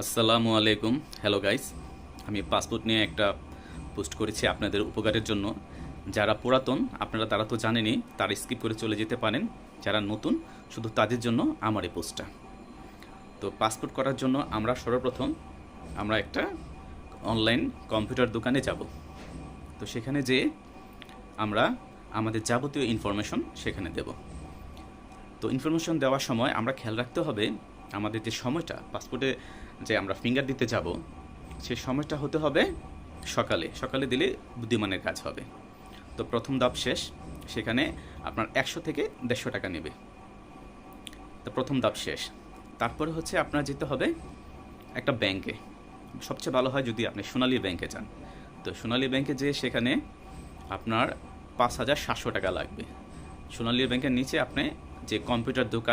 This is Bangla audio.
আসসালামু আলাইকুম। হ্যালো গাইস, আমি পাসপোর্ট নিয়ে একটা পোস্ট করেছি আপনাদের উপকারের জন্য। যারা পুরাতন আপনারা তারা তো জানেনই, তারা স্কিপ করে চলে যেতে পারেন। যারা নতুন শুধু তাদের জন্য আমার এই পোস্টটা। তো পাসপোর্ট করার জন্য আমরা সর্বপ্রথম একটা অনলাইন কম্পিউটার দোকানে যাব। তো সেখানে যেয়ে আমরা আমাদের যাবতীয় ইনফরমেশন সেখানে দেব। তো ইনফরমেশন দেওয়ার সময় আমরা খেয়াল রাখতে হবে আমাদের যে সময়টা পাসপোর্টে যে আমরা ফিঙ্গার দিতে যাব সেই সময়টা হতে হবে সকালে। সকালে দিলে বুদ্ধিমানের কাজ হবে। তো প্রথম ধাপ শেষ, সেখানে আপনার 100 থেকে 150 টাকা নেবে। তো প্রথম ধাপ শেষ, তারপরে হচ্ছে আপনার যেতে হবে একটা ব্যাংকে। সবচেয়ে ভালো হয় যদি আপনি সোনালী ব্যাংকে যান। তো সোনালী ব্যাংকে যেয়ে সেখানে আপনার 5,700 টাকা লাগবে। সোনালী ব্যাংকের নিচে আপনি যে কম্পিউটার দোকান